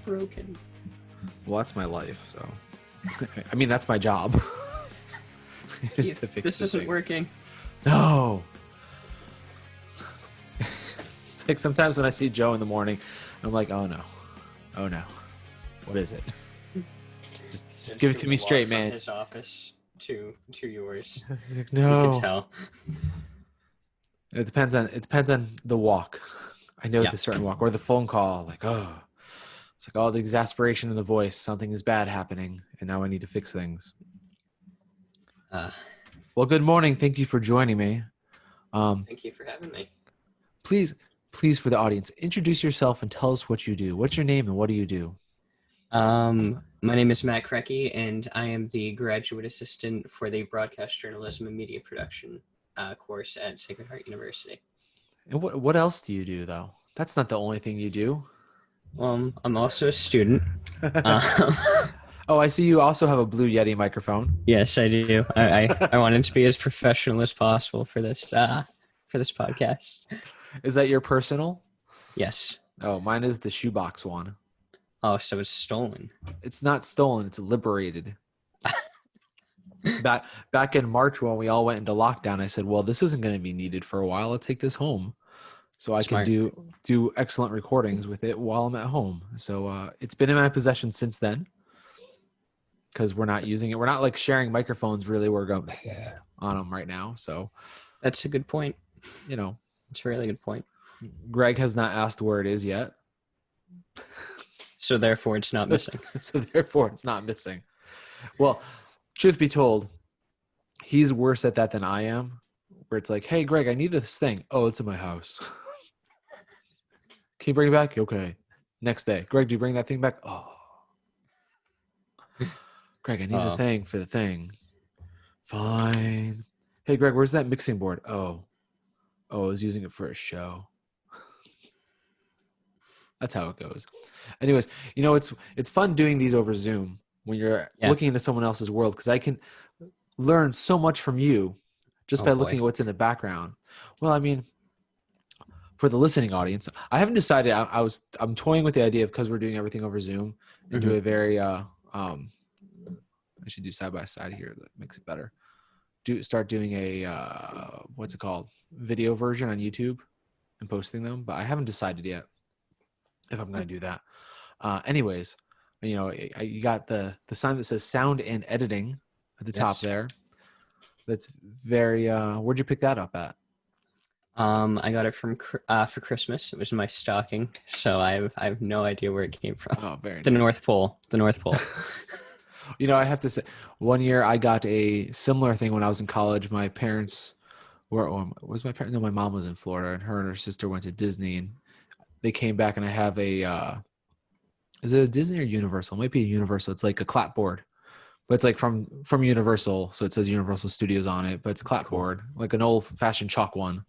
broken. Well, that's my life, so. I mean, that's my job. Is to fix This isn't things. working. No. It's like sometimes when I see Joe in the morning, I'm like, oh no. What is it? Just give it to me straight, man. From his office to yours. Like, You no. can tell. It depends on the walk. I know the certain walk or the phone call. Like, oh, it's like all the exasperation in the voice. Something is bad happening, and now I need to fix things. Well, good morning. Thank you for joining me. Thank you for having me. Please, for the audience, introduce yourself and tell us what you do. What's your name and what do you do? My name is Matt Kreckie, and I am the graduate assistant for the Broadcast Journalism and Media Production course at Sacred Heart University. And what else do you do, though? That's not the only thing you do. I'm also a student. Oh, I see you also have a Blue Yeti microphone. Yes, I do. I wanted to be as professional as possible for this podcast. Is that your personal? Yes. Oh, mine is the shoebox one. Oh, so it's stolen. It's not stolen. It's liberated. Back in March when we all went into lockdown, I said, well, this isn't going to be needed for a while. I'll take this home so I can do excellent recordings with it while I'm at home. So it's been in my possession since then because we're not using it. We're not like sharing microphones really. We're going on them right now. So that's a good point. It's a really good point. Greg has not asked where it is yet. So therefore it's not missing. Well, truth be told, he's worse at that than I am. Where it's like, hey, Greg, I need this thing. Oh, it's in my house. Can you bring it back? Okay. Next day. Greg, do you bring that thing back? Oh. Greg, I need the thing for the thing. Fine. Hey, Greg, where's that mixing board? Oh, I was using it for a show. That's how it goes. Anyways, it's fun doing these over Zoom when you're looking into someone else's world because I can learn so much from you just by looking at what's in the background. Well, I mean, for the listening audience, I haven't decided. I'm toying with the idea of because we're doing everything over Zoom and do a very I should do side by side here. That makes it better. Start doing a what's it called? Video version on YouTube and posting them, but I haven't decided yet if I'm going to do that. Anyways, you got the sign that says sound and editing at the top there. That's very, where'd you pick that up at? I got it from for Christmas. It was in my stocking, so I have no idea where it came from. Oh, very nice. The North Pole. I have to say, one year I got a similar thing when I was in college. My parents my mom was in Florida, and her sister went to Disney, and they came back, and I have a, is it a Disney or Universal? It might be a Universal. It's like a clapboard, but it's like from Universal. So it says Universal Studios on it, but it's a clapboard, like an old fashioned chalk one.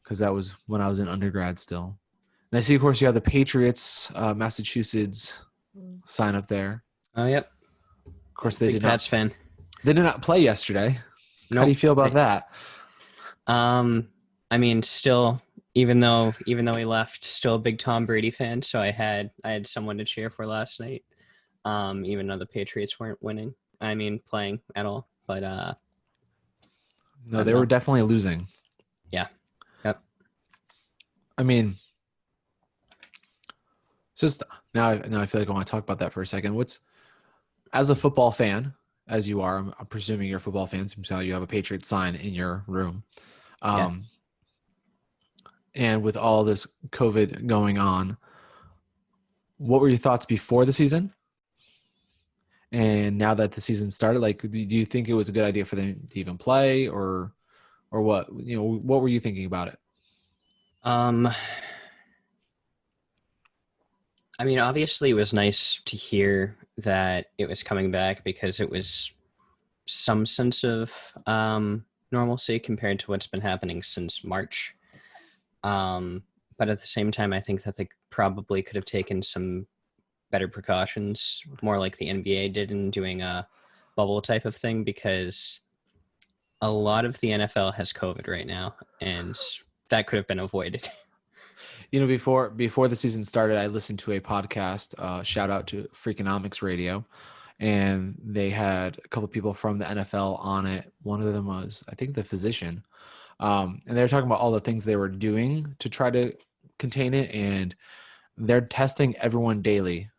Cause that was when I was in undergrad still. And I see, of course, you have the Patriots, Massachusetts sign up there. Oh, yep. Of course, Big Pats fan. They did not play yesterday. Nope. How do you feel about that? I mean, still, even though he left, still a big Tom Brady fan. So I had someone to cheer for last night. Even though the Patriots weren't playing at all. But no, they were definitely losing. Yeah. Yep. I mean, just now I feel like I want to talk about that for a second. As a football fan, as you are, I'm presuming you're a football fan, so you have a Patriots sign in your room. And with all this COVID going on, what were your thoughts before the season? And now that the season started, like, do you think it was a good idea for them to even play, or what? What were you thinking about it? I mean, obviously, it was nice to hear that it was coming back because it was some sense of normalcy compared to what's been happening since March. But at the same time, I think that they probably could have taken some better precautions, more like the NBA did in doing a bubble type of thing, because a lot of the NFL has COVID right now, and that could have been avoided. Before the season started, I listened to a podcast. Shout out to Freakonomics Radio, and they had a couple of people from the NFL on it. One of them was, I think, the physician, and they were talking about all the things they were doing to try to contain it, and they're testing everyone daily.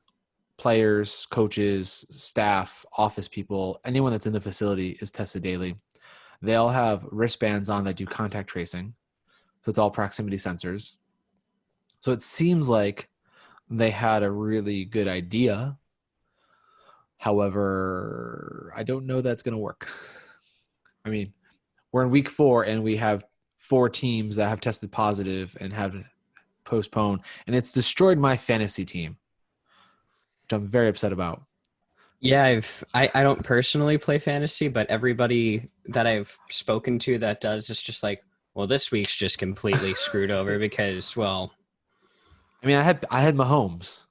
Players, coaches, staff, office people, anyone that's in the facility is tested daily. They all have wristbands on that do contact tracing. So it's all proximity sensors. So it seems like they had a really good idea. However, I don't know that's going to work. I mean, we're in week 4 and we have 4 teams that have tested positive and have postponed, and it's destroyed my fantasy team, which I'm very upset about. Yeah, I don't personally play fantasy, but everybody that I've spoken to that does is just like, well, this week's just completely screwed over because, well, I mean, I had Mahomes.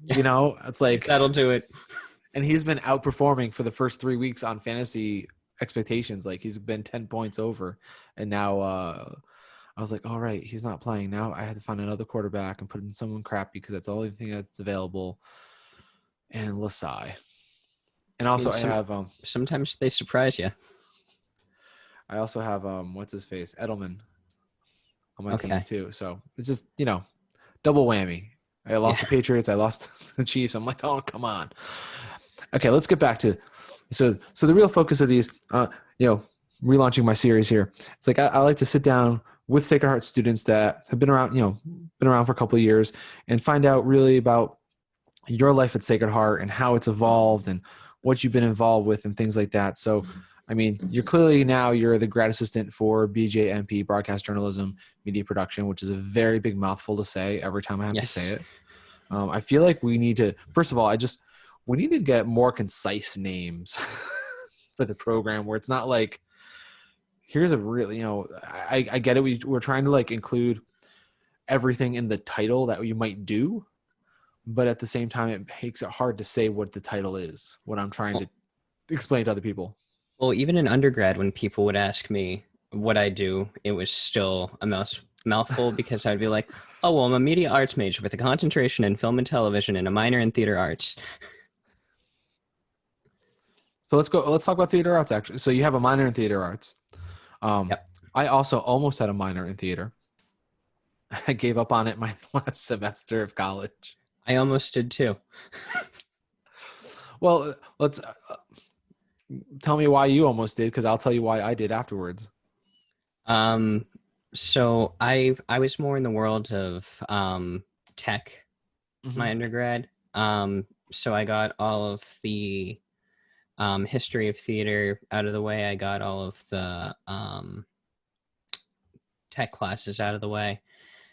yeah, You know, it's like that'll do it. And he's been outperforming for the first 3 weeks on fantasy expectations. Like he's been 10 points over, and now I was like, all right, he's not playing. Now I had to find another quarterback and put in someone crappy because that's the only thing that's available. And Lasai. And also I have sometimes they surprise you. I also have what's his face? Edelman on my team too. So it's just, double whammy. I lost the Patriots, I lost the Chiefs. I'm like, oh, come on. Okay, let's get back to so the real focus of these relaunching my series here. It's like I like to sit down with Sacred Heart students that have been around for a couple of years and find out really about your life at Sacred Heart and how it's evolved and what you've been involved with and things like that. So, I mean, you're the grad assistant for BJMP, Broadcast Journalism, Media Production, which is a very big mouthful to say every time I have to say it. I feel like we need to, first of all, we need to get more concise names for the program where it's not like, here's a really, I get it. We're trying to like include everything in the title that you might do, but at the same time, it makes it hard to say what the title is, what I'm trying to explain to other people. Well, even in undergrad, when people would ask me what I do, it was still a mouthful because I'd be like, oh, well, I'm a media arts major with a concentration in film and television and a minor in theater arts. So let's talk about theater arts, actually. So you have a minor in theater arts. Yep. I also almost had a minor in theater. I gave up on it my last semester of college. I almost did too. Well, let's tell me why you almost did, because I'll tell you why I did afterwards. So I was more in the world of tech, my undergrad. So I got all of the history of theater out of the way. I got all of the tech classes out of the way.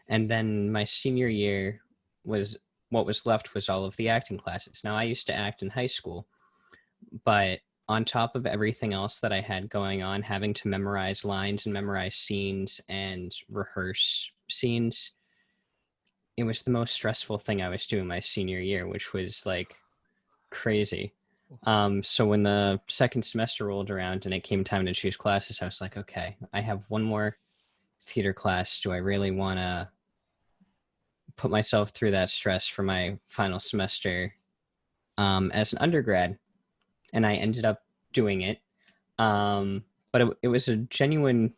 And then my senior year what was left was all of the acting classes. Now, I used to act in high school, but on top of everything else that I had going on, having to memorize lines and memorize scenes and rehearse scenes, it was the most stressful thing I was doing my senior year, which was like crazy. So when the second semester rolled around and it came time to choose classes, I was like, okay, I have one more theater class. Do I really want to put myself through that stress for my final semester as an undergrad? And I ended up doing it. But it was a genuine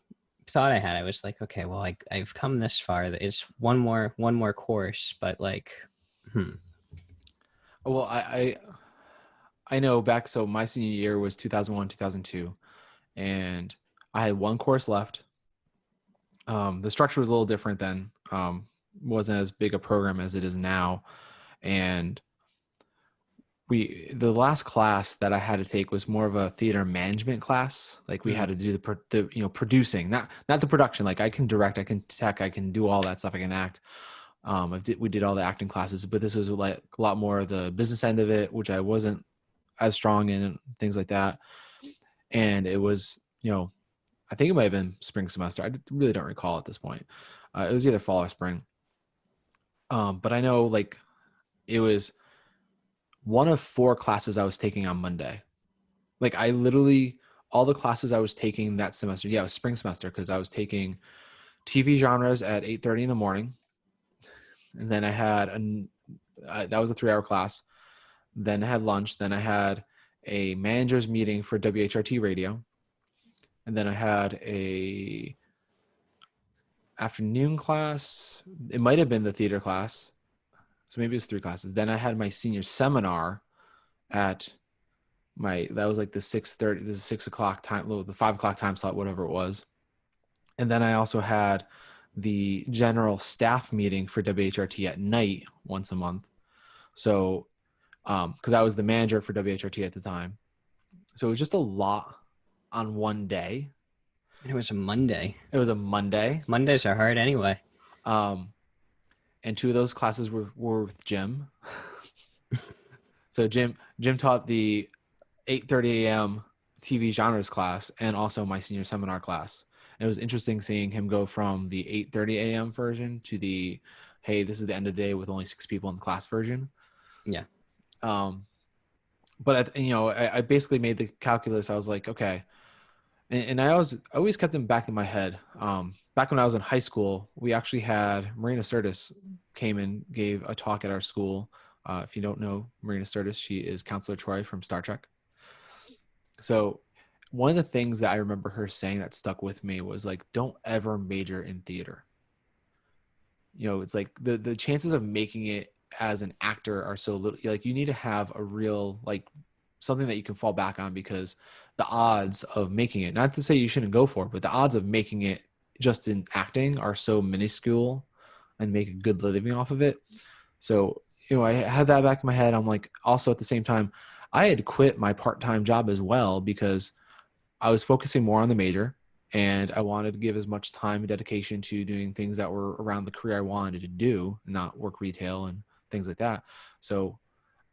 thought I had. I was like, okay, well, I've come this far. It's one more course, but like, Well, I know back. So my senior year was 2001, 2002, and I had one course left. The structure was a little different then. Wasn't as big a program as it is now, and the last class that I had to take was more of a theater management class. Like we had to do the producing, not the production. Like I can direct, I can tech, I can do all that stuff. I can act. We did all the acting classes, but this was like a lot more of the business end of it, which I wasn't as strong in, and things like that. And it was, I think it might have been spring semester. I really don't recall at this point. It was either fall or spring. But I know like it was one of 4 classes I was taking on Monday. Like I literally, all the classes I was taking that semester, it was spring semester, because I was taking TV genres at 8:30 in the morning. And then I had that was a 3-hour class. Then I had lunch. Then I had a manager's meeting for WHRT radio. And then I had a afternoon class. It might have been the theater class. So maybe it was 3 classes. Then I had my senior seminar at that was like the 6:30, this is 6 o'clock time, the 5 o'clock time slot, whatever it was. And then I also had the general staff meeting for WHRT at night once a month. So, because I was the manager for WHRT at the time. So it was just a lot on one day. And it was a Monday. It was a Monday. Mondays are hard anyway. And 2 of those classes were with Jim. So Jim taught the 8:30 a.m. TV genres class and also my senior seminar class. And it was interesting seeing him go from the 8:30 a.m. version to the, hey, this is the end of the day with only 6 people in the class version. Yeah. But I basically made the calculus. I was like, okay. And I always kept them back in my head. Back when I was in high school, we actually had Marina Sirtis came and gave a talk at our school. If you don't know Marina Sirtis, she is Counselor Troy from Star Trek. So one of the things that I remember her saying that stuck with me was like, don't ever major in theater. It's like the chances of making it as an actor are so little. Like, you need to have a real, like, something that you can fall back on, because the odds of making it, not to say you shouldn't go for it, but the odds of making it just in acting are so minuscule and make a good living off of it. So, I had that back in my head. I'm like, also at the same time, I had quit my part-time job as well because I was focusing more on the major, and I wanted to give as much time and dedication to doing things that were around the career I wanted to do, and not work retail and things like that. So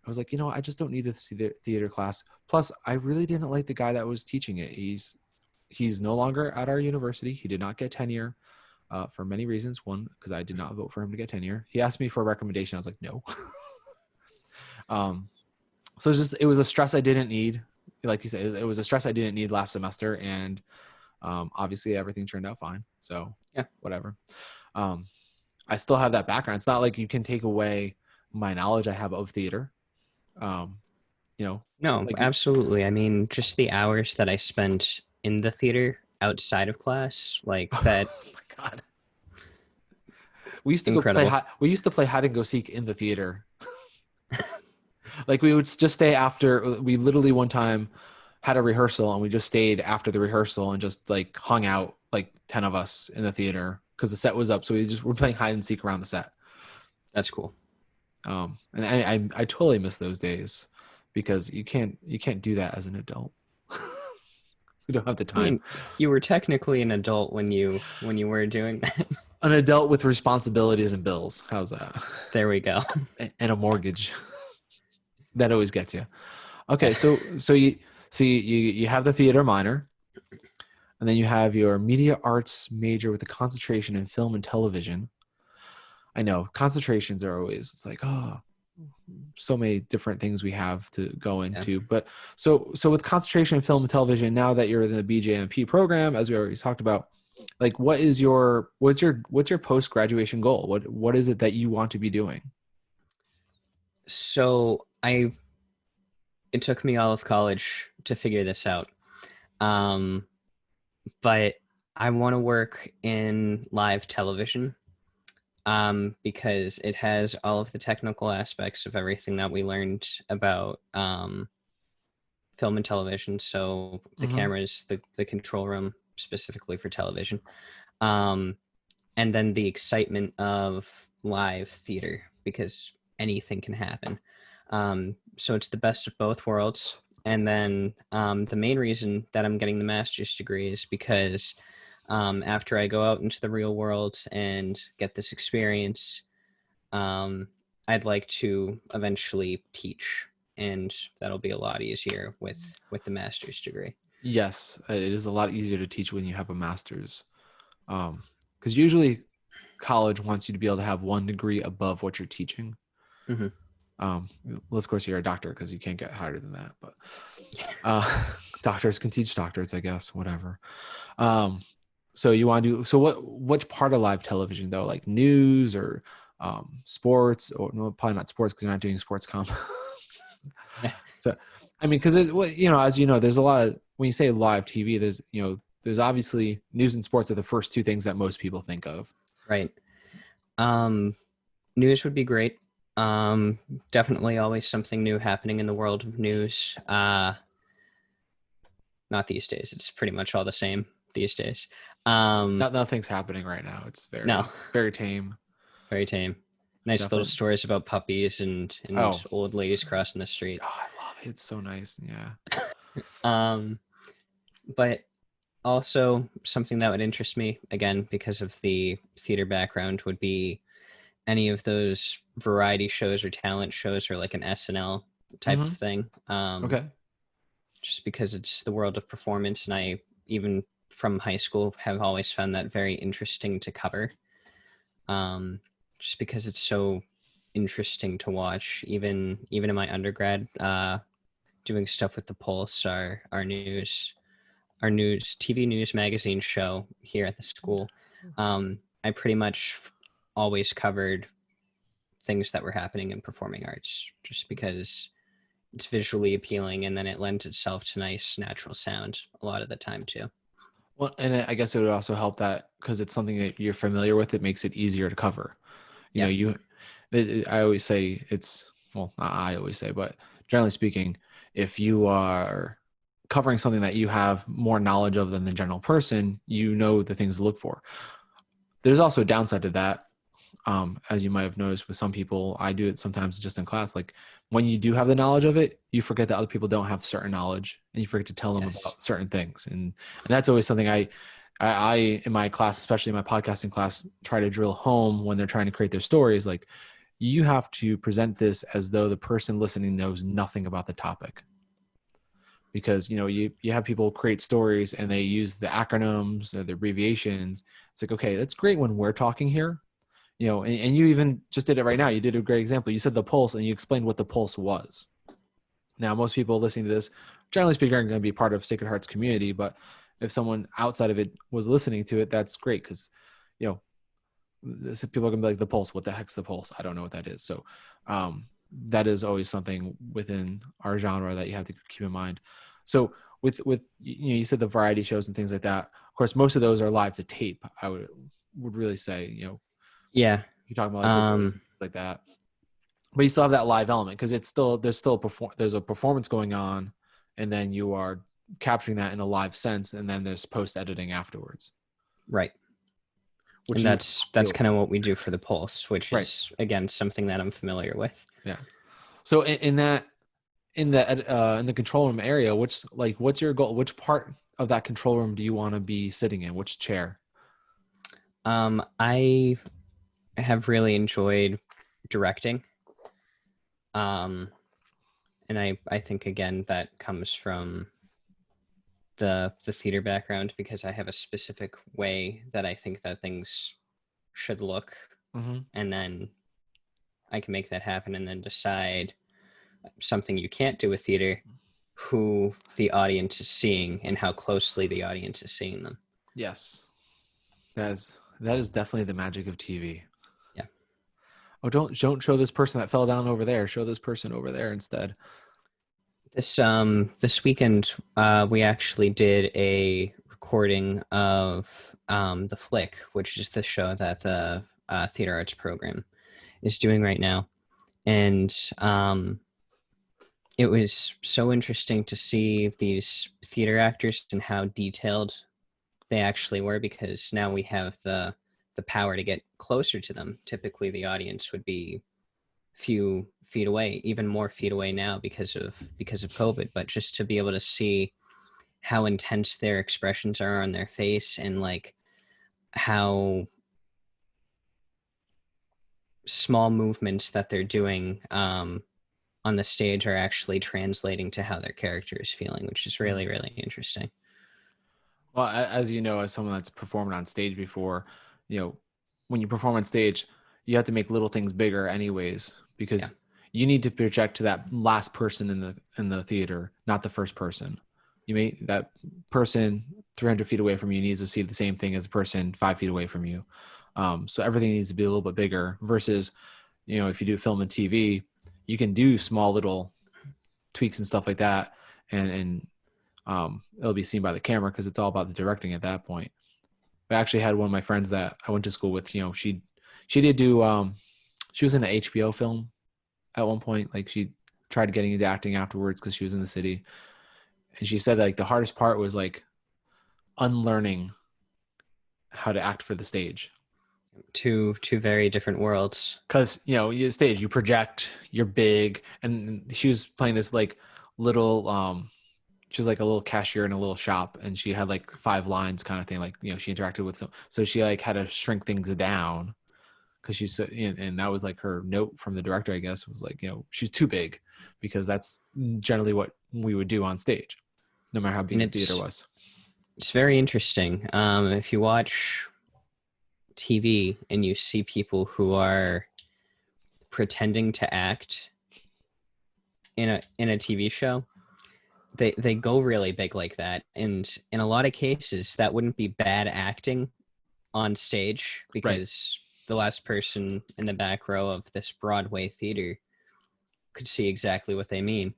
I was like, I just don't need the theater class. Plus, I really didn't like the guy that was teaching it. He's no longer at our university. He did not get tenure for many reasons. One, because I did not vote for him to get tenure. He asked me for a recommendation. I was like, no. So it was a stress I didn't need. Like you said, it was a stress I didn't need last semester. And obviously everything turned out fine. So yeah, whatever. I still have that background. It's not like you can take away my knowledge I have of theater. No, like, absolutely. I mean, just the hours that I spent in the theater outside of class, like that. Oh my God. We used to we used to play hide and go seek in the theater. Like, we would just stay after. We literally one time had a rehearsal, and we just stayed after the rehearsal and just like hung out, like 10 of us in the theater, because the set was up. So we're playing hide and seek around the set. That's cool. And I totally miss those days, because you can't do that as an adult. We don't have the time. I mean, you were technically an adult when you were doing that. An adult with responsibilities and bills. How's that? There we go. And a mortgage. That always gets you. Okay, so you have the theater minor, and then you have your media arts major with a concentration in film and television. I know concentrations are always, it's like, oh, so many different things we have to go into. Yeah. But so with concentration in film and television, now that you're in the BJMP program, as we already talked about, like, what's your post-graduation goal? What is it that you want to be doing? So it took me all of college to figure this out. But I want to work in live television, because it has all of the technical aspects of everything that we learned about film and television. So the cameras, the control room specifically for television, and then the excitement of live theater, because anything can happen. So it's the best of both worlds. And then the main reason that I'm getting the master's degree is because after I go out into the real world and get this experience, I'd like to eventually teach, and that'll be a lot easier with the master's degree. Yes, it is a lot easier to teach when you have a master's, because usually college wants you to be able to have one degree above what you're teaching. Mm-hmm. Well, of course, you're a doctor, because you can't get higher than that. But doctors can teach doctors, I guess. Whatever. So you want to do, so which part of live television though? Like news or sports, or no, probably not sports because you're not doing sports comp. So, I mean, because there's, well, as you know, there's a lot of, when you say live TV, there's obviously news and sports are the first two things that most people think of. Right. News would be great. Definitely always something new happening in the world of news. Not these days. It's pretty much all the same these days. Nothing's happening right now. It's No, very tame. very tame. Nice Definitely. little stories about puppies and old ladies crossing the street. Oh, I love it. It's so nice. Yeah. But also something that would interest me, again, because of the theater background, would be any of those variety shows or talent shows or like an SNL type of thing. Okay. Just because it's the world of performance, and I, even from high school, have always found that very interesting to cover. Just because it's so interesting to watch, even in my undergrad, doing stuff with the Pulse, our TV news magazine show here at the school. I pretty much always covered things that were happening in performing arts, just because it's visually appealing, and then it lends itself to nice natural sound a lot of the time too. Well, and I guess it would also help that because it's something that you're familiar with, it makes it easier to cover. I always say I always say, but generally speaking, if you are covering something that you have more knowledge of than the general person, you know the things to look for. There's also a downside to that. As you might have noticed with some people, I do it sometimes just in class. Like when you do have the knowledge of it, you forget that other people don't have certain knowledge, and you forget to tell them about certain things. And that's always something I in my class, especially in my podcasting class, try to drill home when they're trying to create their stories. Like you have to present this as though the person listening knows nothing about the topic. Because, you have people create stories and they use the acronyms or the abbreviations. It's like, okay, that's great when we're talking here. And you even just did it right now. You did a great example. You said the Pulse and you explained what the Pulse was. Now, most people listening to this, generally speaking, aren't going to be part of Sacred Heart's community, but if someone outside of it was listening to it, that's great. Because, people are going to be like, the Pulse, what the heck's the Pulse? I don't know what that is. So that is always something within our genre that you have to keep in mind. So with you said the variety shows and things like that. Of course, most of those are live to tape. I would really say, yeah, you're talking about like, things like that, but you still have that live element because there's a performance going on, and then you are capturing that in a live sense, and then there's post editing afterwards. Right. And that's kind of what we do for the Pulse, which is again something that I'm familiar with. Yeah. So in the control room area, what's your goal? Which part of that control room do you want to be sitting in? Which chair? I have really enjoyed directing. And I think again that comes from the theater background, because I have a specific way that I think that things should look, and then I can make that happen, and then decide something you can't do with theater, who the audience is seeing and how closely the audience is seeing them. Yes, that is definitely the magic of TV. Yeah. Oh, don't show this person that fell down over there. Show this person over there instead. This weekend, we actually did a recording of The Flick, which is the show that the theater arts program is doing right now. And it was so interesting to see these theater actors and how detailed they actually were, because now we have the power to get closer to them. Typically, the audience would be few feet away, even more feet away now because of COVID. But just to be able to see how intense their expressions are on their face, and like how small movements that they're doing on the stage are actually translating to how their character is feeling, which is really, really interesting. Well, as you know, as someone that's performed on stage before, when you perform on stage, you have to make little things bigger anyways, because you need to project to that last person in the theater, not the first person. You may, that person 300 feet away from you needs to see the same thing as a person 5 feet away from you. So everything needs to be a little bit bigger versus, if you do film and TV, you can do small little tweaks and stuff like that. And it'll be seen by the camera because it's all about the directing at that point. I actually had one of my friends that I went to school with, she did do, she was in an HBO film at one point. Like she tried getting into acting afterwards because she was in the city. And she said like the hardest part was like unlearning how to act for the stage. Two very different worlds. Because, you stage, you project, you're big. And she was playing this like little, she was like a little cashier in a little shop, and she had like 5 lines kind of thing. Like, she interacted with so she like had to shrink things down because she's so, and that was like her note from the director, I guess, was like, she's too big, because that's generally what we would do on stage, no matter how big the theater was. It's very interesting. If you watch TV and you see people who are pretending to act in a TV show, they go really big like that, and in a lot of cases that wouldn't be bad acting on stage, because the last person in the back row of this Broadway theater could see exactly what they mean.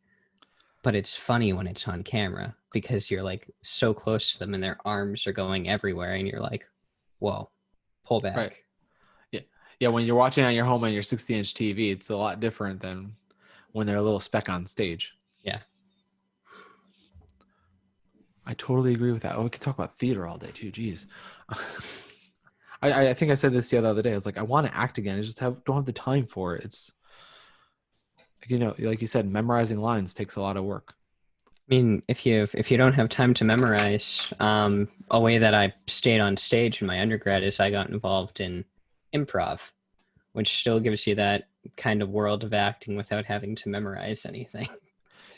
But it's funny when it's on camera because you're like so close to them and their arms are going everywhere and you're like, whoa, pull back. Right. Yeah, when you're watching on your home on your 60-inch TV, it's a lot different than when they're a little speck on stage. Yeah. I totally agree with that. Oh, we could talk about theater all day too. Jeez. I think I said this the other day. I was like, I want to act again. I just don't have the time for it. It's, like you said, memorizing lines takes a lot of work. I mean, if you don't have time to memorize, a way that I stayed on stage in my undergrad is I got involved in Improv, which still gives you that kind of world of acting without having to memorize anything.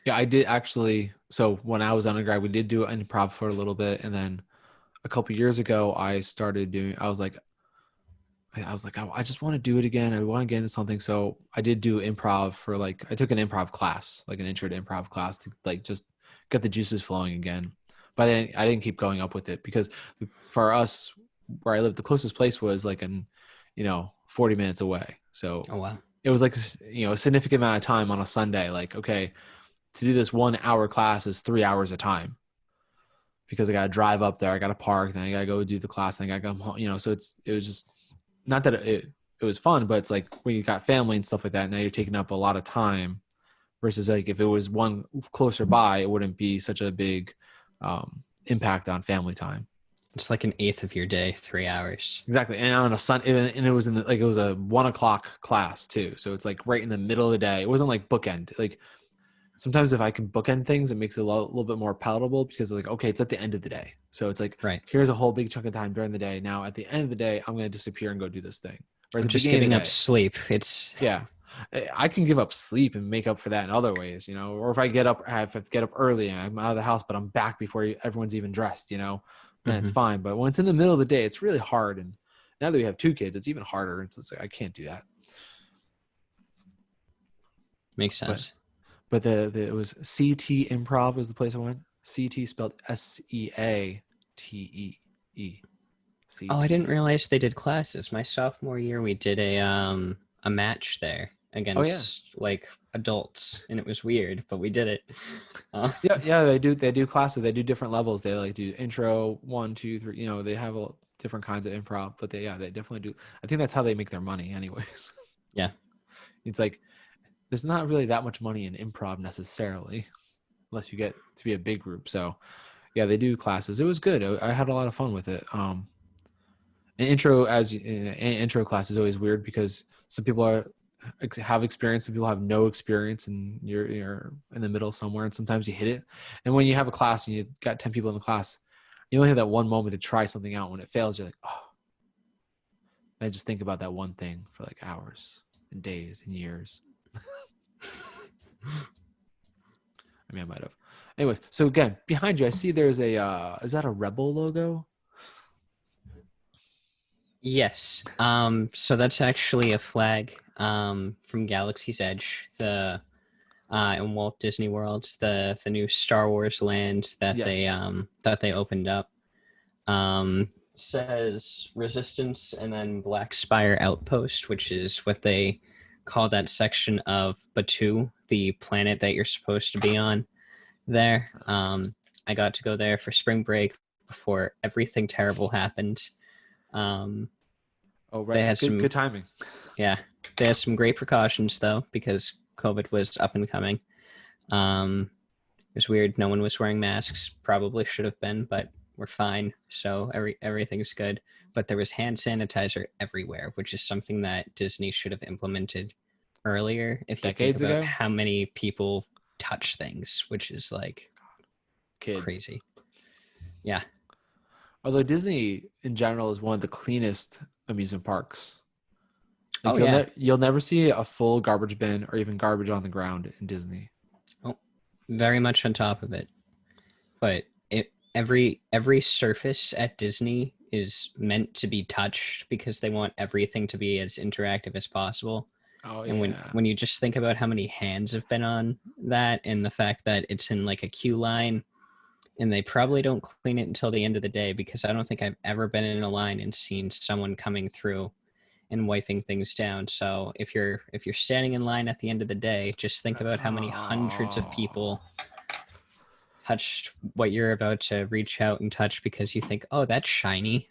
Yeah, I did actually. So when I was undergrad, we did do Improv for a little bit, and then a couple years ago, I started doing. I was like, I just want to do it again. I want to get into something. So I did do improv for like, I took an improv class, like an intro to improv class, to like just get the juices flowing again. But then I didn't keep going up with it because for us where I lived, the closest place was like 40 minutes away. So oh, wow. It was like, a significant amount of time on a Sunday. Like, okay, to do this 1 hour class is 3 hours of time because I got to drive up there. I got to park, then I got to go do the class. Then I got to come home, so it was just, not that it was fun, but it's like when you got family and stuff like that, now you're taking up a lot of time versus like if it was one closer by, it wouldn't be such a big impact on family time. It's like 1/8 of your day, 3 hours. Exactly. And on a Sunday, and it was it was a 1 o'clock class too. So it's like right in the middle of the day. It wasn't like bookend. Like sometimes if I can bookend things, it makes it a little bit more palatable because like, okay, it's at the end of the day. So it's like, here's a whole big chunk of time during the day. Now at the end of the day, I'm going to disappear and go do this thing. Or just giving up sleep. Yeah. I can give up sleep and make up for that in other ways, or if I have to get up early and I'm out of the house, but I'm back before everyone's even dressed, then it's fine. But when it's in the middle of the day, it's really hard. And now that we have 2 kids, it's even harder. It's like, I can't do that. Makes sense. But it was CT Improv was the place I went. CT spelled SEATEE. CT. Oh, I didn't realize they did classes. My sophomore year, we did a match there against like adults, and it was weird, but we did it. Yeah, they do classes. They do different levels. They like do intro 1, 2, 3. They have different kinds of improv, but they definitely do. I think that's how they make their money, anyways. Yeah, it's like there's not really that much money in improv necessarily, unless you get to be a big group. So, yeah, they do classes. It was good. I had a lot of fun with it. An intro class is always weird because some people have experience, some people have no experience, and you're in the middle somewhere, and sometimes you hit it. And when you have a class and you got 10 people in the class, you only have that one moment to try something out. When it fails, you're like, oh. I just think about that one thing for like hours and days and years. I mean, I might have. Anyways, so again, behind you, I see there's a, is that a Rebel logo? Yes. So that's actually a flag from Galaxy's Edge, in Walt Disney World, the new Star Wars land that they opened up. Says Resistance and then Black Spire Outpost, which is what they call that section of Batu, the planet that you're supposed to be on there. I got to go there for spring break before everything terrible happened. Oh, They right. had Good timing. Yeah, they had some great precautions though because COVID was up and coming. It was weird. No one was wearing masks. Probably should have been, but we're fine. So everything's good. But there was hand sanitizer everywhere, which is something that Disney should have implemented earlier. If you think Decades about ago? how many people touch things, which is like Kids. crazy. Yeah. Although Disney in general is one of the cleanest amusement parks. Like you'll never see a full garbage bin or even garbage on the ground in Disney. Oh, very much on top of it. But every surface at Disney is meant to be touched because they want everything to be as interactive as possible. Oh, and when you just think about how many hands have been on that and the fact that it's in like a queue line and they probably don't clean it until the end of the day, because I don't think I've ever been in a line and seen someone coming through and wiping things down. So if you're standing in line at the end of the day, just think about how many hundreds of people touched what you're about to reach out and touch because you think, oh, that's shiny.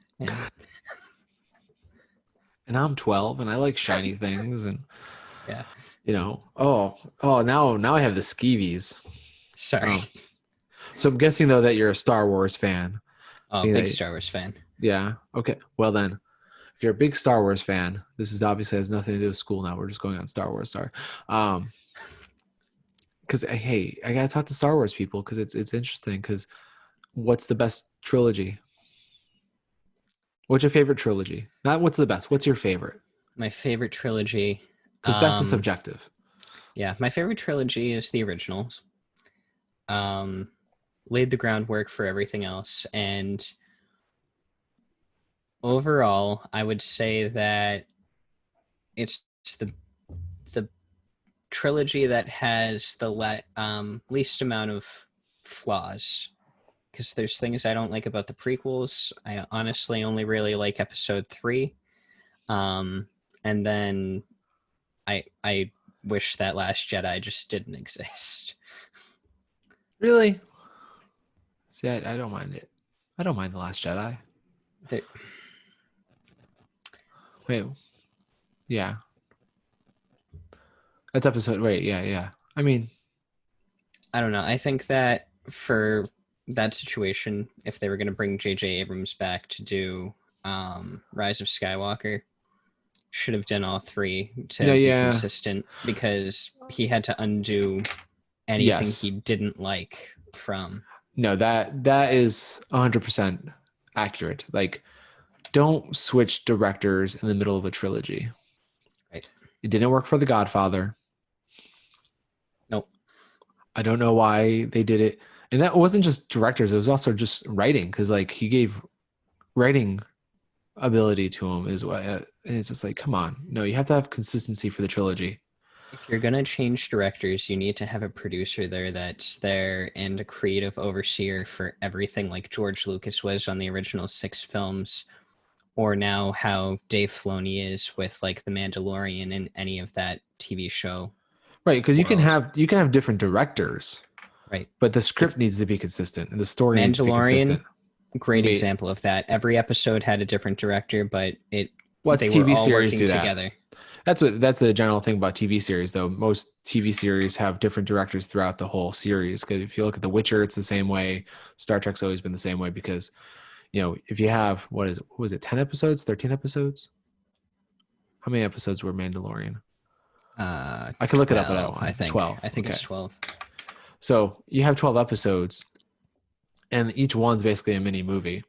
And I'm 12 and I like shiny things, and yeah, now I have the skeevies. sorry. So I'm guessing though that you're a Star Wars fan. Oh, big Star Wars fan. Yeah. Okay. Well then, if you're a big Star Wars fan, this is obviously has nothing to do with school now. We're just going on Star Wars. Sorry. Because hey, I gotta talk to Star Wars people because it's interesting. Because what's the best trilogy? What's your favorite trilogy? Not what's the best. What's your favorite? My favorite trilogy. Because best is subjective. Yeah, my favorite trilogy is the originals. Laid the groundwork for everything else, and overall, I would say that it's the trilogy that has the least amount of flaws. Because there's things I don't like about the prequels. I honestly only really like episode 3. And then I wish that Last Jedi just didn't exist. Really? See, I don't mind it. I don't mind The Last Jedi. Wait. Yeah. That's episode. Wait, yeah. I mean, I don't know. I think that for that situation, if they were going to bring J.J. Abrams back to do Rise of Skywalker, should have done all 3 to be consistent, because he had to undo anything he didn't like from. No, that is 100% accurate. Like, don't switch directors in the middle of a trilogy. Right. It didn't work for The Godfather. Nope. I don't know why they did it. And that wasn't just directors. It was also just writing, because like he gave writing ability to him is what it's just like, come on. No, you have to have consistency for the trilogy. If you're going to change directors, you need to have a producer there that's there and a creative overseer for everything, like George Lucas was on the original 6 films, or now how Dave Filoni is with like The Mandalorian and any of that TV show. Right, because you can have different directors. Right. But the script needs to be consistent and the story needs to be consistent. Great example of that. Every episode had a different director, but they TV were all series working do that together. That's a general thing about TV series, though. Most TV series have different directors throughout the whole series. Because if you look at The Witcher, it's the same way. Star Trek's always been the same way, because if you have, what was it, 10 episodes, 13 episodes? How many episodes were Mandalorian? I could look it up at that one. I think 12. I think it's 12. So you have 12 episodes, and each one's basically a mini movie.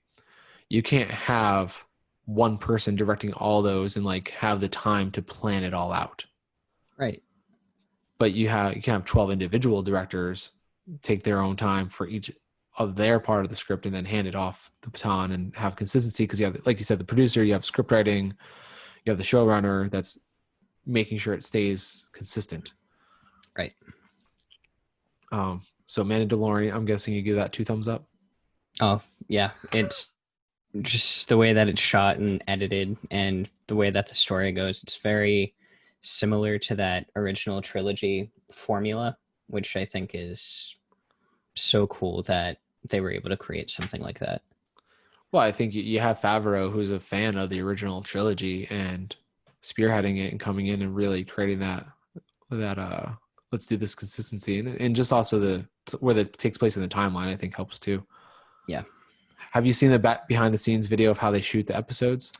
You can't have one person directing all those and like have the time to plan it all out. Right. But you can have 12 individual directors take their own time for each of their part of the script and then hand it off the baton and have consistency, because you have, like you said, the producer, you have script writing, you have the showrunner that's making sure it stays consistent. Right. So Mandalorian, I'm guessing you give that 2 thumbs up. Oh yeah, it's just the way that it's shot and edited and the way that the story goes, it's very similar to that original trilogy formula, which I think is so cool that they were able to create something like that. Well, I think you have Favreau, who's a fan of the original trilogy and spearheading it and coming in and really creating that let's do this consistency, and just also the where that takes place in the timeline, I think helps too. Yeah. Have you seen the behind the scenes video of how they shoot the episodes?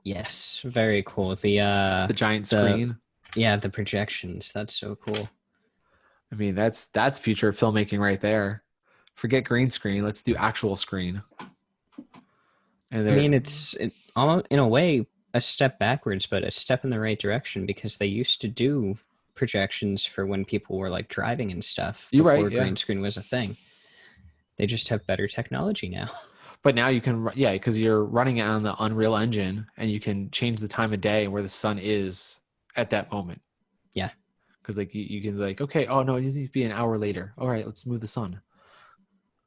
Yes, very cool. The giant screen. Yeah, the projections. That's so cool. I mean, that's future filmmaking right there. Forget green screen. Let's do actual screen. And I mean, it's almost in a way a step backwards, but a step in the right direction, because they used to do projections for when people were like driving and stuff before green screen was a thing. They just have better technology now. But now you can, because you're running it on the Unreal Engine and you can change the time of day where the sun is at that moment. Yeah. Because like you can like, okay, oh no, it needs to be an hour later. All right, let's move the sun.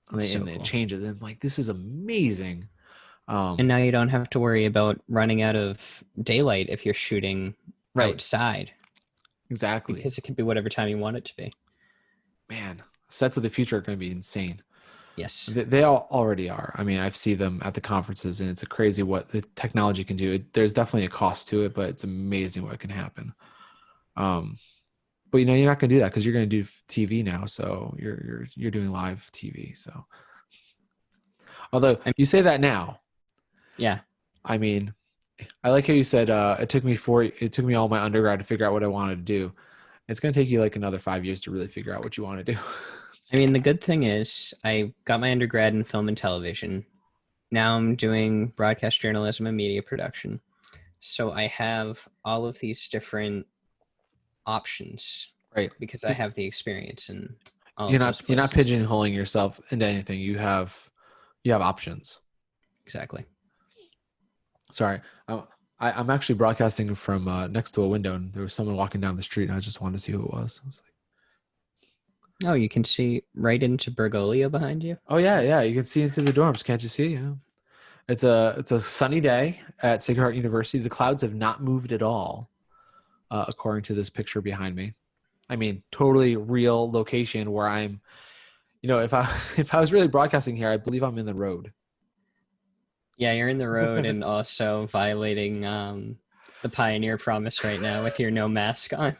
And it changes. And like, this is amazing. And now you don't have to worry about running out of daylight if you're shooting outside. Exactly. Because it can be whatever time you want it to be. Man, sets of the future are going to be insane. Yes. They all already are. I mean, I've seen them at the conferences, and it's crazy what the technology can do. There's definitely a cost to it, but it's amazing what can happen. But you're not going to do that because you're going to do TV now. So you're doing live TV. So, although you say that now, yeah. I mean, I like how you said it took me all my undergrad to figure out what I wanted to do. It's going to take you like another 5 years to really figure out what you want to do. I mean, the good thing is I got my undergrad in film and television. Now I'm doing broadcast journalism and media production. So I have all of these different options, right? Because I have the experience in all you're not pigeonholing yourself into anything. You have options. Exactly. Sorry, I'm actually broadcasting from next to a window, and there was someone walking down the street, and I just wanted to see who it was. I was like, oh, you can see right into Bergoglio behind you. Oh yeah, you can see into the dorms. Can't you see? Yeah. It's a sunny day at Sacred Heart University. The clouds have not moved at all, according to this picture behind me. I mean, totally real location where I'm. If I was really broadcasting here, I believe I'm in the road. Yeah, you're in the road and also violating the Pioneer Promise right now with your no mask on.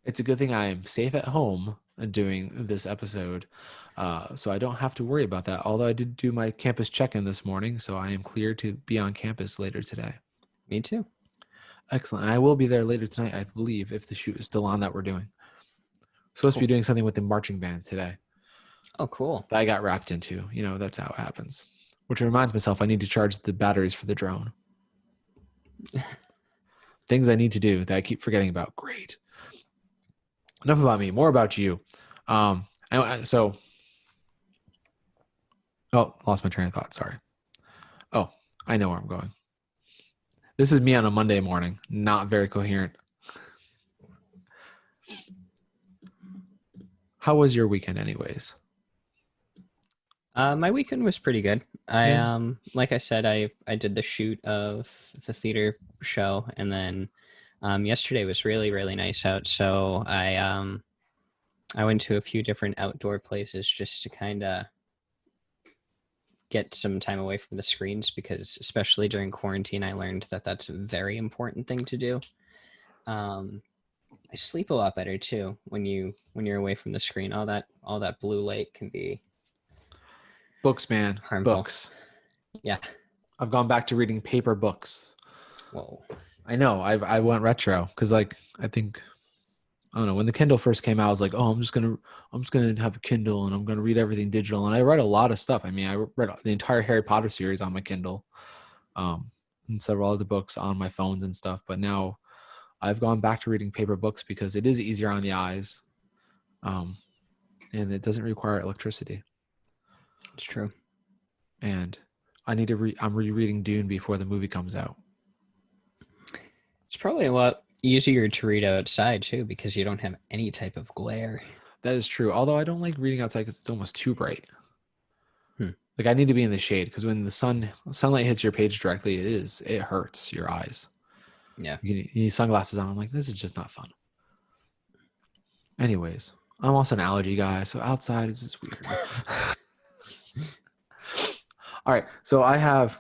It's a good thing I am safe at home doing this episode, so I don't have to worry about that. Although I did do my campus check-in this morning, so I am clear to be on campus later today. Me too. Excellent. I will be there later tonight, I believe, if the shoot is still on that we're doing. Supposed to be doing something with the marching band today. Oh, cool. That I got wrapped into. That's how it happens. Which reminds myself, I need to charge the batteries for the drone. Things I need to do that I keep forgetting about. Great. Enough about me. More about you. Oh, lost my train of thought. Sorry. Oh, I know where I'm going. This is me on a Monday morning. Not very coherent. How was your weekend anyways? My weekend was pretty good. Like I said, I did the shoot of the theater show, and then yesterday was really, really nice out. So I went to a few different outdoor places just to kind of get some time away from the screens, because especially during quarantine, I learned that that's a very important thing to do. I sleep a lot better too when you're away from the screen. All that blue light can be books, man. Harmful. Books. Yeah. I've gone back to reading paper books. Whoa. I know. I went retro because I don't know, when the Kindle first came out, I was like, oh, I'm just gonna have a Kindle and I'm gonna read everything digital. And I read a lot of stuff. I mean, I read the entire Harry Potter series on my Kindle, and several other books on my phones and stuff. But now I've gone back to reading paper books because it is easier on the eyes, and it doesn't require electricity. It's true. And I need to I'm rereading Dune before the movie comes out. It's probably a lot easier to read outside too, because you don't have any type of glare. That is true. Although I don't like reading outside because it's almost too bright. Like I need to be in the shade because when the sunlight hits your page directly, it hurts your eyes. Yeah. You need sunglasses on. I'm like, this is just not fun. Anyways, I'm also an allergy guy, so outside is just weird. All right, so I have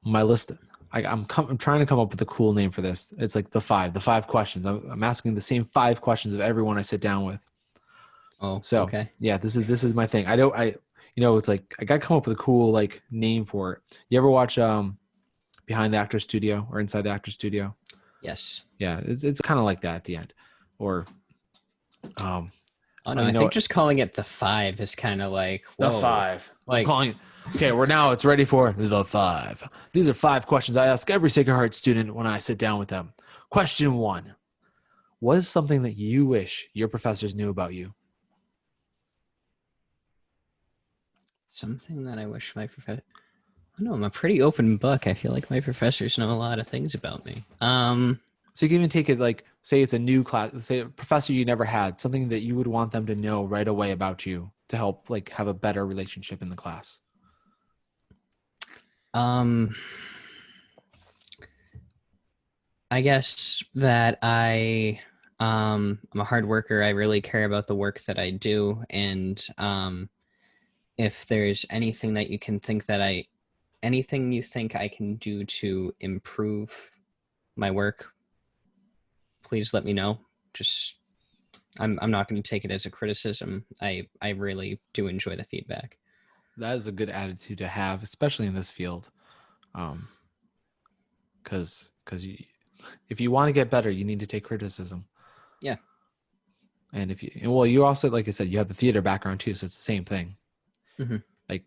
my list. I'm trying to come up with a cool name for this. It's like the five questions. I'm asking the same 5 questions of everyone I sit down with. Oh, So okay. yeah, this is my thing. It's like I got to come up with a cool like name for it. You ever watch Behind the Actor's Studio or Inside the Actor's Studio? Yes. Yeah, it's kind of like that at the end, or Oh no, you I know, think just calling it the five is kind of like, the whoa. five. I'm Like, calling it. Okay, it's ready for the five. These are 5 questions I ask every Sacred Heart student when I sit down with them. Question 1: what is something that you wish your professors knew about you? something that I wish my professor. I know I'm a pretty open book. I feel like my professors know a lot of things about me. So you can even take it like, say it's a new class, say a professor you never had, something that you would want them to know right away about you to help like have a better relationship in the class. um, I guess that I'm a hard worker. I really care about the work that I do, and if there's anything that you can think that anything you think I can do to improve my work, please let me know. Just I'm not going to take it as a criticism. I really do enjoy the feedback. That is a good attitude to have, especially in this field. Because if you want to get better, you need to take criticism. Yeah. And you also, like I said, you have the theater background too, so it's the same thing. Mm-hmm. Like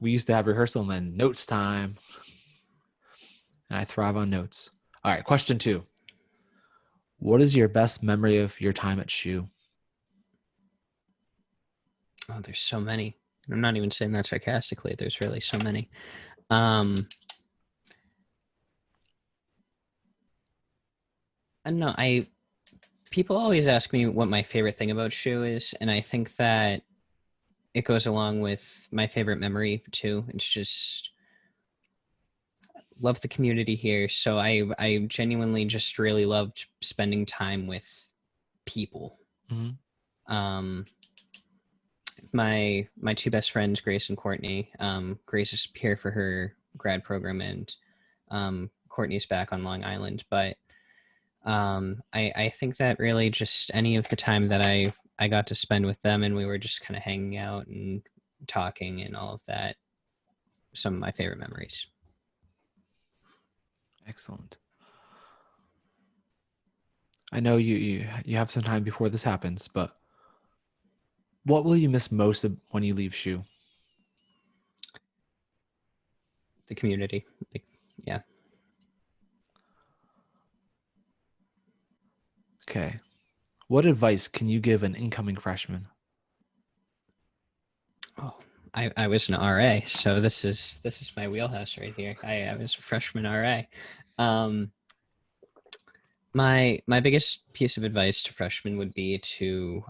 we used to have rehearsal and then notes time, and I thrive on notes. All right, question 2: what is your best memory of your time at SHU? Oh, there's so many. I'm not even saying that sarcastically. There's really so many. I don't know. People always ask me what my favorite thing about SHU is, and I think that it goes along with my favorite memory too. It's just love the community here. So I genuinely just really loved spending time with people. Mm-hmm. My two best friends, Grace and Courtney. Grace is here for her grad program, and Courtney's back on Long Island. But I think that really just any of the time that I got to spend with them, and we were just kind of hanging out and talking and all of that, some of my favorite memories. Excellent. I know you have some time before this happens, but what will you miss most when you leave SHU? The community, like, yeah. Okay. What advice can you give an incoming freshman? Oh, I was an RA, so this is my wheelhouse right here. I was a freshman RA. My biggest piece of advice to freshmen would be to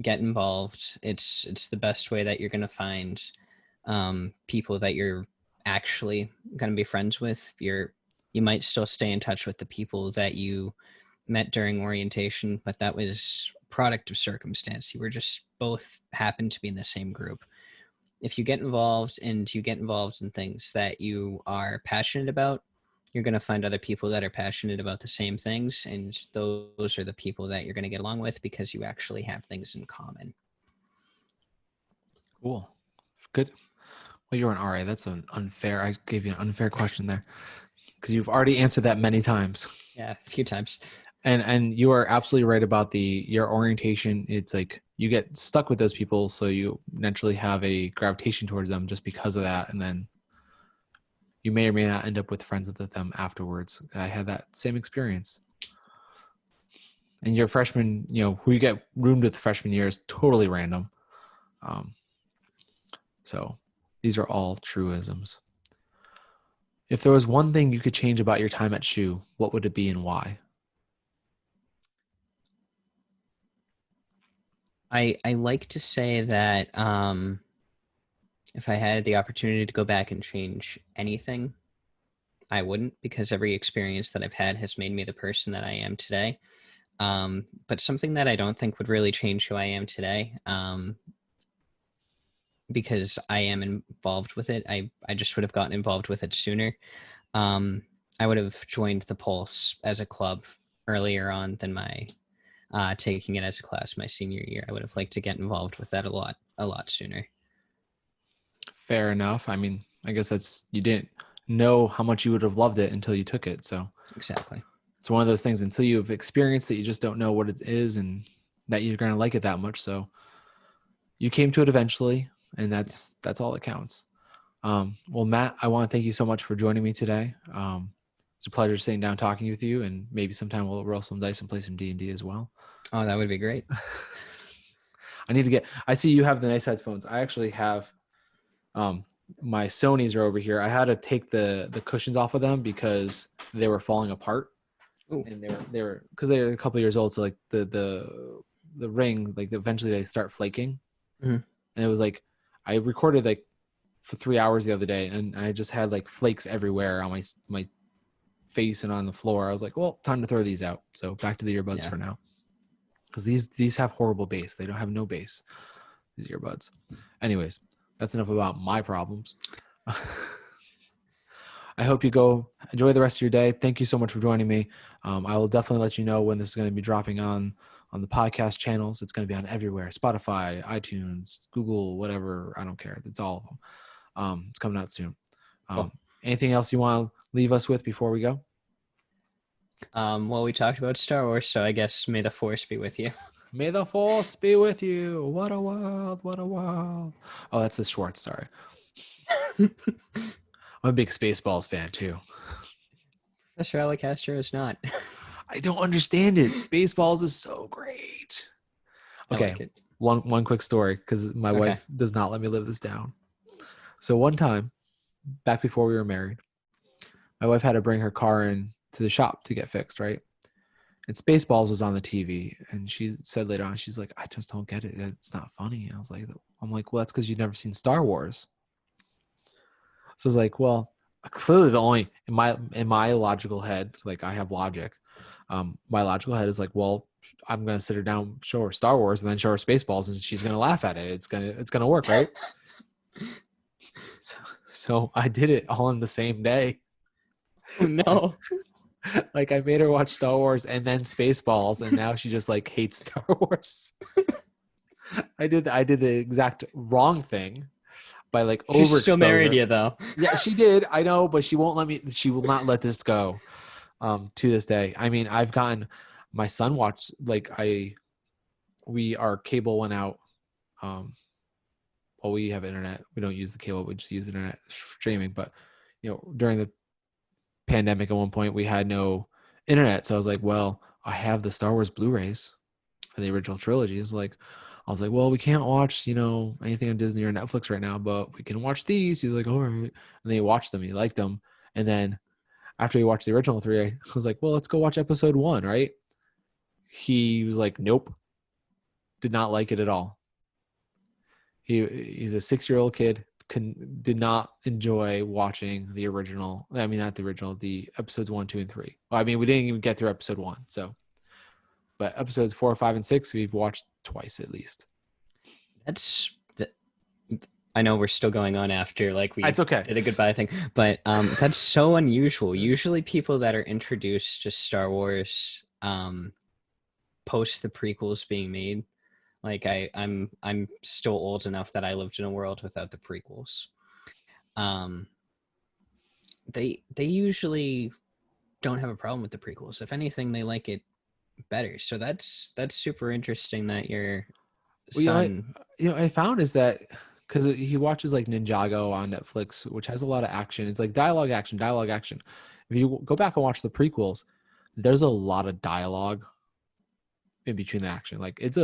get involved. It's the best way that you're going to find people that you're actually going to be friends with. You might still stay in touch with the people that you met during orientation, but that was a product of circumstance. You were just both happened to be in the same group. If you get involved and you get involved in things that you are passionate about, you're going to find other people that are passionate about the same things, and those are the people that you're going to get along with because you actually have things in common. Cool. Good. Well, you're an RA. That's I gave you an unfair question there because you've already answered that many times. Yeah, a few times. And you are absolutely right about your orientation. It's like you get stuck with those people, so you naturally have a gravitation towards them just because of that, and then you may or may not end up with friends with them afterwards. I had that same experience. And your freshman, who you get roomed with freshman year is totally random. So these are all truisms. If there was one thing you could change about your time at SHU, what would it be and why? I like to say that If I had the opportunity to go back and change anything, I wouldn't, because every experience that I've had has made me the person that I am today. But something that I don't think would really change who I am today, because I am involved with it. I just would have gotten involved with it sooner. I would have joined the Pulse as a club earlier on than my taking it as a class my senior year. I would have liked to get involved with that a lot sooner. Fair enough. I mean, I guess that's, you didn't know how much you would have loved it until you took it. So exactly, it's one of those things, until you've experienced it, you just don't know what it is and that you're going to like it that much. So you came to it eventually, and that's all that counts. Well, Matt, I want to thank you so much for joining me today. It's a pleasure sitting down talking with you, and maybe sometime we'll roll some dice and play some D&D as well. Oh, that would be great. I see you have the nice headphones. I actually have, my Sonys are over here. I had to take the cushions off of them because they were falling apart. Ooh. And they were because they're a couple of years old. So like the ring, like eventually they start flaking. Mm-hmm. And it was like, I recorded like for 3 hours the other day, and I just had like flakes everywhere on my face and on the floor. I was like, well, time to throw these out. So back to the earbuds for now, because these have horrible bass. They don't have no bass, these earbuds. Anyways, that's enough about my problems. I hope you go enjoy the rest of your day. Thank you so much for joining me. I will definitely let you know when this is going to be dropping on the podcast channels. It's going to be on everywhere: Spotify, iTunes, Google, whatever. I don't care. It's all of them. It's coming out soon. Cool. Anything else you want to leave us with before we go? Well, we talked about Star Wars, so I guess may the Force be with you. May the Force be with you. What a world. What a world. Oh, that's the Schwartz. Sorry. I'm a big Spaceballs fan too. Professor Allecastro is not. I don't understand it. Spaceballs is so great. Okay, like one quick story, because my wife does not let me live this down. So one time, back before we were married, my wife had to bring her car in to the shop to get fixed, right? And Spaceballs was on the TV, and she said later on, she's like, I just don't get it. It's not funny. I'm like, well, that's because you've never seen Star Wars. So I was like, well, clearly the only in my logical head, like I have logic. My logical head is like, well, I'm gonna sit her down, show her Star Wars, and then show her Spaceballs, and she's gonna laugh at it. It's gonna work, right? So I did it all in the same day. Oh no! Like I made her watch Star Wars and then Spaceballs, and now she just like hates Star Wars. I did the exact wrong thing by like overexposure. She's still married you though. Yeah, she did. I know, but she won't let me. She will not let this go. To this day, I mean, I've gotten my son watched our cable went out. Well, we have internet. We don't use the cable. We just use internet streaming. But during the pandemic, at one point we had no internet, so I was like, well, I have the Star Wars Blu-rays for the original trilogy. I was like, well, we can't watch anything on Disney or Netflix right now, but we can watch these. He's like, all right. And then he watched them. He liked them. And then after he watched the original 3, I was like, well, let's go watch episode 1, right? He was like, nope. Did not like it at all. He's a 6-year-old kid, did not enjoy watching the original. I mean, not the original, the episodes 1, 2, and 3. Well, I mean, we didn't even get through episode 1. But episodes 4, 5, and 6, we've watched twice at least. I know we're still going on after it's okay. Did a goodbye thing, but that's so unusual. Usually people that are introduced to Star Wars post the prequels being made, like I'm still old enough that I lived in a world without the prequels. They usually don't have a problem with the prequels. If anything, they like it better. So that's super interesting that your son... I found is that because he watches like Ninjago on Netflix, which has a lot of action. It's like dialogue action. If you go back and watch the prequels, there's a lot of dialogue in between the action. Like it's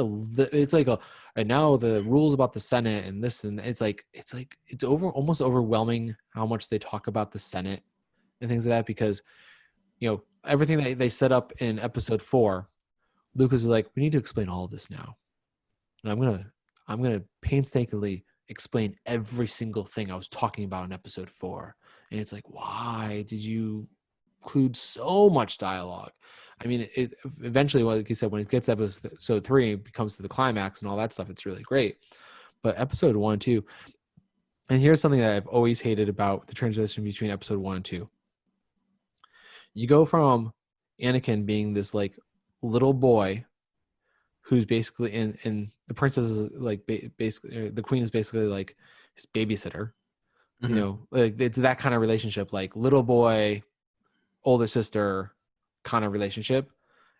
like and now the rules about the Senate and this, and it's almost overwhelming how much they talk about the Senate and things like that, because everything that they set up in episode 4, Lucas is like, we need to explain all of this now, and I'm gonna painstakingly explain every single thing I was talking about in episode 4. And it's like, why did you include so much dialogue? I mean, it eventually, like you said, when it gets to episode 3, it becomes to the climax and all that stuff. It's really great. But episode 1 and 2, and here's something that I've always hated about the transition between episode 1 and 2. You go from Anakin being this like little boy who's basically in the princess is like basically the queen is basically like his babysitter. You know, like it's that kind of relationship, like little boy, older sister kind of relationship.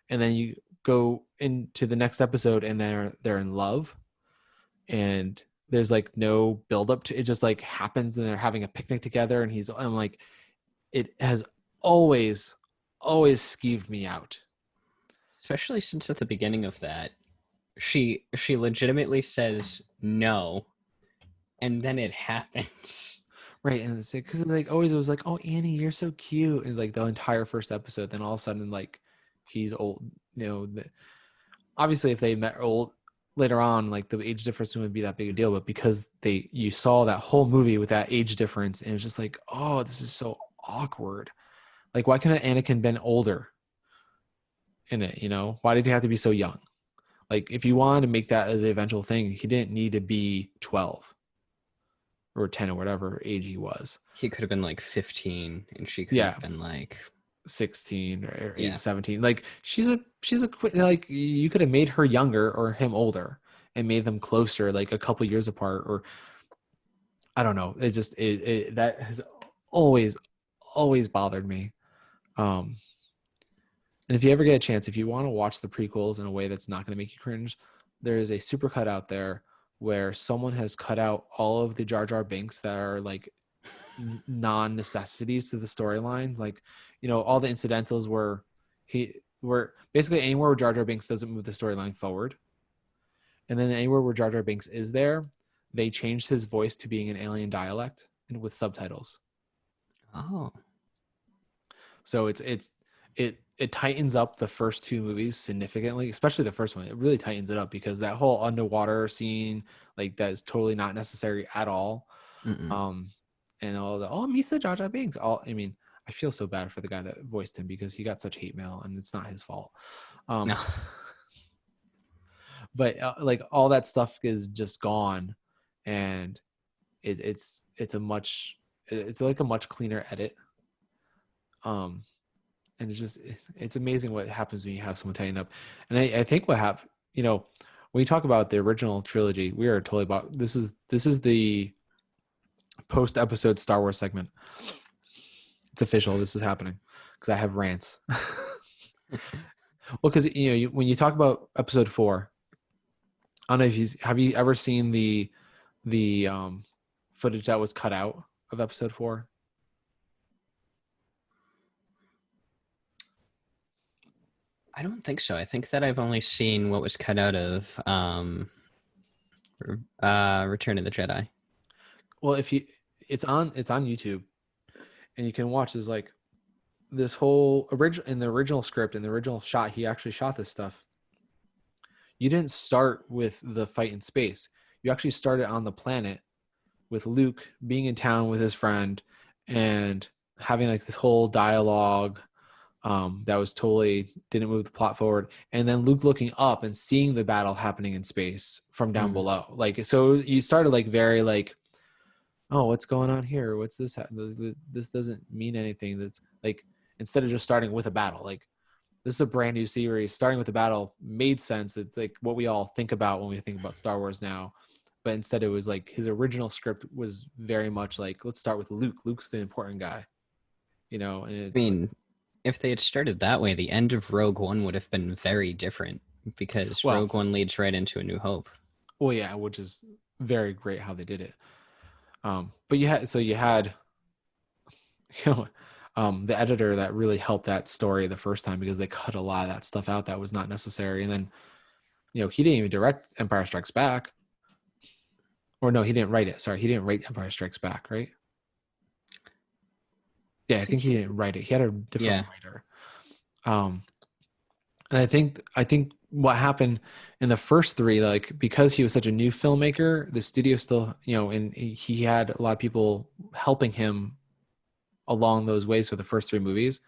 And then you go into the next episode and they're in love, and there's like no build up to it, just like happens, and they're having a picnic together, and I'm like, it has always skeeved me out. Especially since at the beginning of that, she legitimately says no, and then it happens. Right, and it's because like always it was like, oh Annie, you're so cute, and like the entire first episode, then all of a sudden like he's old. You know, obviously if they met old later on, like the age difference wouldn't be that big a deal, but because you saw that whole movie with that age difference, and it was just like, oh, this is so awkward. Like, why couldn't Anakin been older in it? You know, why did he have to be so young? Like, if you wanted to make that the eventual thing, he didn't need to be 12 or 10 or whatever age he was. He could have been like 15, and she could have been like 16 or 17. Like, she's a like, you could have made her younger or him older and made them closer, like a couple years apart, or I don't know. It just that has always bothered me. And if you ever get a chance, if you want to watch the prequels in a way that's not going to make you cringe, there is a supercut out there where someone has cut out all of the Jar Jar Binks that are like non-necessities to the storyline. Like, you know, all the incidentals where basically anywhere where Jar Jar Binks doesn't move the storyline forward. And then anywhere where Jar Jar Binks is there, they changed his voice to being an alien dialect and with subtitles. Oh. So it tightens up the first 2 movies significantly, especially the first one. It really tightens it up because that whole underwater scene, like, that is totally not necessary at all. And all the Misa Jar Jar Binks. I mean, I feel so bad for the guy that voiced him because he got such hate mail, and it's not his fault. No. But like all that stuff is just gone, and it's like a much cleaner edit. And it's amazing what happens when you have someone tighten up. And I think what happened, you know, when you talk about the original trilogy, we are totally about this is the post episode Star Wars segment. It's official. This is happening because I have rants. Well, because you know, when you talk about episode 4, I don't know if have you ever seen the footage that was cut out of episode 4? I don't think so. I think that I've only seen what was cut out of Return of the Jedi. Well, it's on YouTube, and you can watch this whole original script, in the original shot, he actually shot this stuff. You didn't start with the fight in space. You actually started on the planet with Luke being in town with his friend and having like this whole dialogue that was totally didn't move the plot forward, and then Luke looking up and seeing the battle happening in space from down below. Like, so you started like very like, oh, what's going on here? What's this? This doesn't mean anything. That's like, instead of just starting with a battle, like, this is a brand new series. Starting with a battle made sense. It's like what we all think about when we think about Star Wars now. But instead it was like his original script was very much like, let's start with Luke. Luke's the important guy, you know? And it's, I mean, if they had started that way, the end of Rogue One would have been very different because Rogue One leads right into A New Hope. Well, yeah, which is very great how they did it. But you had you know, the editor that really helped that story the first time, because they cut a lot of that stuff out that was not necessary. And then, you know, he didn't even direct Empire Strikes Back. Or no, he didn't write it. Sorry, he didn't write Empire Strikes Back, right? Yeah, I think he didn't write it. He had a different writer. And I think what happened in the first three, like because he was such a new filmmaker, the studio still, and he had a lot of people helping him along those ways for the first three movies.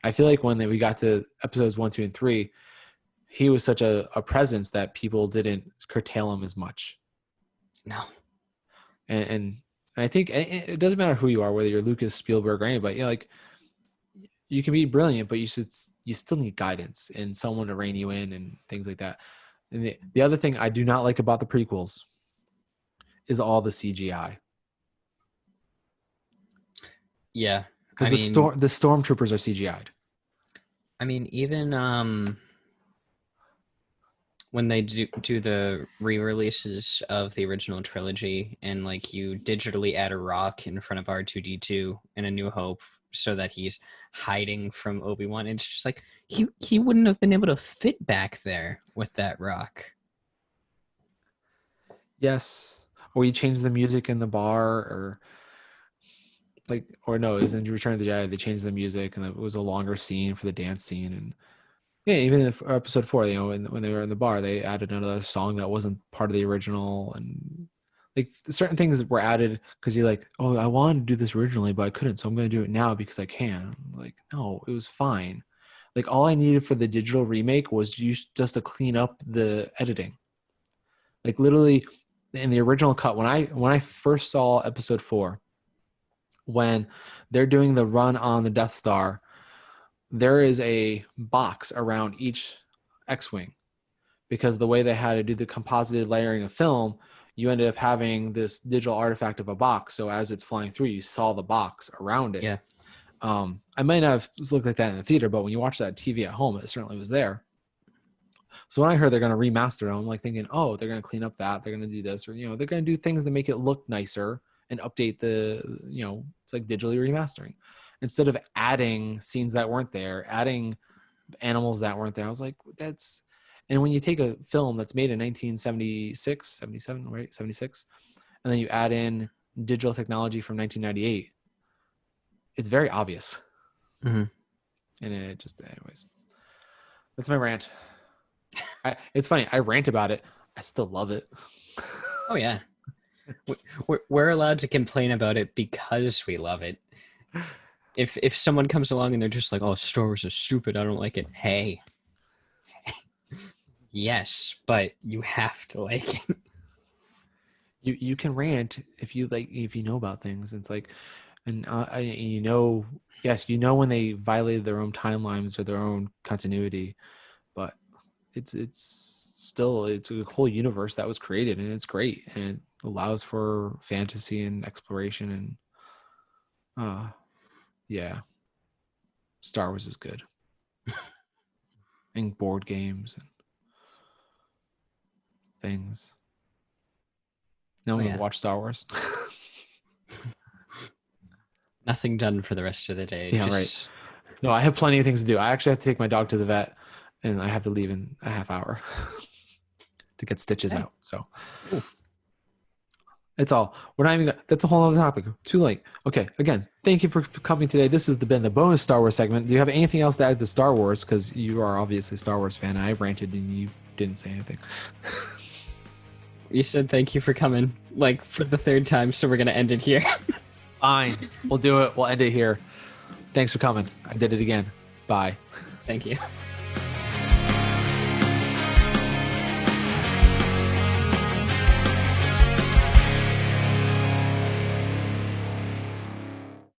I feel like when we got to episodes 1, 2, and 3, he was such a presence that people didn't curtail him as much. No. And I think it doesn't matter who you are, whether you're Lucas, Spielberg, or anybody. Like you can be brilliant, but you still need guidance and someone to rein you in and things like that. And the other thing I do not like about the prequels is all the CGI. Yeah, because the stormtroopers are CGI'd. I mean, even when they do the re-releases of the original trilogy, and like you digitally add a rock in front of R2-D2 in A New Hope so that he's hiding from Obi-Wan, it's just like he wouldn't have been able to fit back there with that rock. Yes, or you change the music in the bar, or no, it was in Return of the Jedi. They changed the music, and it was a longer scene for the dance scene, and yeah, even in episode 4, when they were in the bar, they added another song that wasn't part of the original, and like certain things were added because you're like, oh, I wanted to do this originally, but I couldn't, so I'm going to do it now because I can. Like, no, it was fine. Like all I needed for the digital remake was just to clean up the editing. Like literally, in the original cut, when I first saw episode 4, when they're doing the run on the Death Star, there is a box around each X-Wing because the way they had to do the composited layering of film, you ended up having this digital artifact of a box. So as it's flying through, you saw the box around it. Yeah. I might not have looked like that in the theater, but when you watch that TV at home, it certainly was there. So when I heard they're going to remaster it, I'm like thinking, oh, they're going to clean up that. They're going to do this, or, they're going to do things to make it look nicer and update the, it's like digitally remastering. Instead of adding scenes that weren't there, adding animals that weren't there. I was like, and when you take a film that's made in 1976, 77, right? 76, and then you add in digital technology from 1998, it's very obvious. Mm-hmm. And it just, anyways, that's my rant. It's funny. I rant about it. I still love it. Oh yeah. We're allowed to complain about it because we love it. If someone comes along and they're just like, oh, Star Wars is stupid, I don't like it. Hey. Yes, but you have to like it. You can rant if you know about things. It's like, and yes, when they violated their own timelines or their own continuity, but it's still a whole universe that was created, and it's great, and it allows for fantasy and exploration, and yeah, Star Wars is good. And board games and things. Now I'm gonna watch Star Wars. Nothing done for the rest of the day. Yeah, right. No, I have plenty of things to do. I actually have to take my dog to the vet, and I have to leave in a half hour to get stitches out. So it's all. We're not even. That's a whole other topic. Too late. Okay. Again, thank you for coming today. This has been the bonus Star Wars segment. Do you have anything else to add to Star Wars? Because you are obviously a Star Wars fan. I ranted and you didn't say anything. You said thank you for coming, like for the third time, so we're gonna end it here. Fine. We'll do it. We'll end it here. Thanks for coming. I did it again. Bye. Thank you.